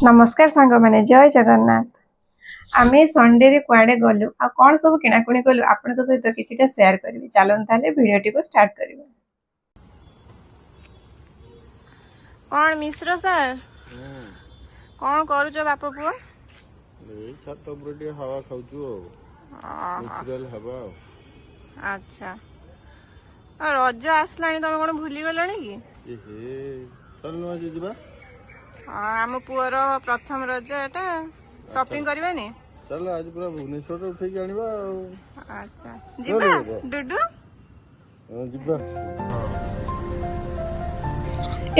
नमस्कार सांग मैंने जय जगन्नाथ। आमे संडे रे कुआडे गलु आ कौन सब किणाकुणी कलु आपण सहित किछिटा शेयर करिवि। चलन ताले भिडियोटी को स्टार्ट करिवि। कौन मिश्र सर कौन करू जो बाप पुओ ए छत ऊपर टे हवा खाउछु नेचुरल हवा। अच्छा रज आसलानी तुम कौन भूली गलनी कि एहे चल न आज जीवा। आम पुअर प्रथम रज एटा शॉपिंग करबानी। चल आज पूरा भुवनेश्वर उठे के आनिबा। अच्छा जीवा डुडू जीवा।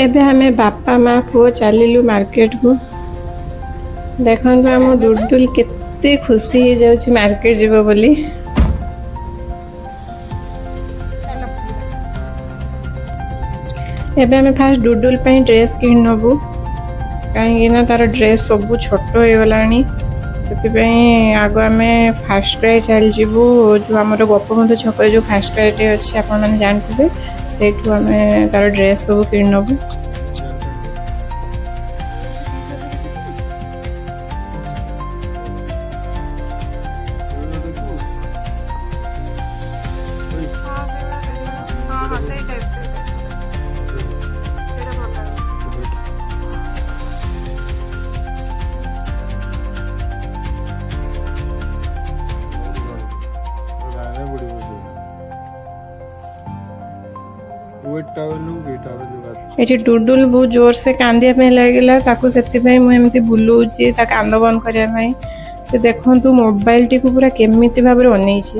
एबे हमें बापा माँ पुओ चलिलु मार्केट को। देखन हम डुडुल केते खुशी हो जाउछि मार्केट जीवो बोली। एबे हमें फास्ट डुडुल पे ड्रेस किन नबु कहीं तार ड्रेस सब छोट हो गलानी से आग आम फास्ट क्राई चल जीवु जो आम गोपबंधु छक जो फास्ट क्राई अच्छे आपण मैंने जानते से आम तार ड्रेस सब किन नबु। ये डुडुल बहुत जोर से कांदिया पे लगिला ताकू सेति मु एमती बुलौची ता कांद बंद करिया पई से देखंतु मोबाइल टी को पूरा केमिति भाबरे ओनेछि।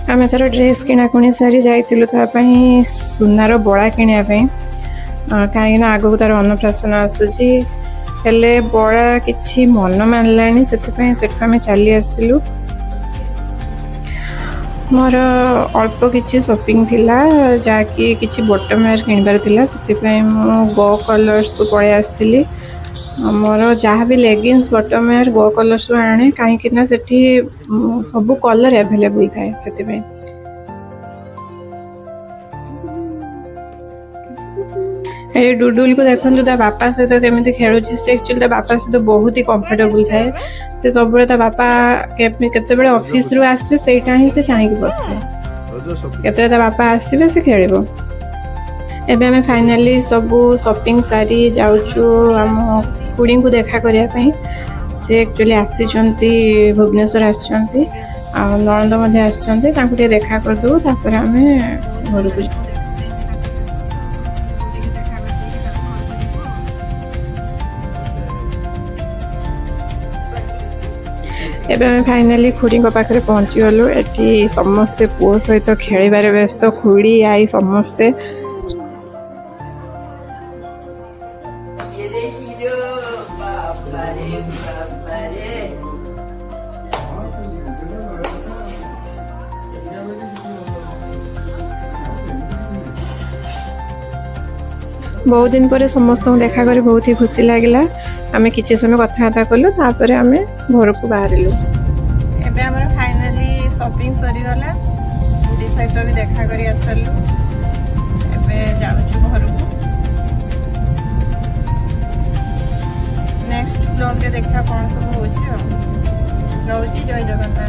आम तार ड्रेस किणाकुणी सारी जाइलु तापाई सुनार बड़ा किनिया पई कहीं आगक तार अन्नप्राशन आसूची हेले बड़ा किछि मन मानलानी सेठु आम चली आसिलु। मोर अल्प किछि शॉपिंग थिला जाकि किछि बॉटम वेयर किनबार थिला सेति मु गो कलर्स को पळे आस्तिली। मोर जहाँ भी लेगिंग्स बॉटम वेयर गो कलर्स आने कहीं सेठी सब कलर अवेलेबल थाए सेति ए डुडुल को देखो ता बापा सहित केमिति खेलुची से एक्चुअली ता बापा सहित बहुत ही कंफर्टेबल थाए। से सब ता बापा केते बेले ऑफिस रु आसबे सेटा ही से चाहि के बसते केते ता बापा आसीबे से खेलिबो। एबे हमें फाइनली सब शॉपिंग सारी जाउछु हम खुड़ी को देखा करिया पई। से एक्चुअली आसीचंती भुवनेश्वर आछंती आ नणंद मध्ये आछंती तांको टे देखा कर दो तापर हमें घर को। एबे हमें फाइनली खुड़ी पाखे पहुंची गलु। एटी समस्ते पुओ सहित खेलिबार व्यस्त खुड़ी आई समस्ते। बहुत दिन पर समस्त देखा कर बहुत ही खुशी लगिला। आमे किछि समय कथबार्ता कलु तापर आमे घर को बाहरिलु। एबे हमर फाइनली शॉपिंग सरी गला बुढ़ी सहित भी देखा करी आसलु। एबे जाउछु घर को। नेक्स्ट ब्लॉग रे देखा कोन सब होछि। रहउछि जय जगन्नाथ।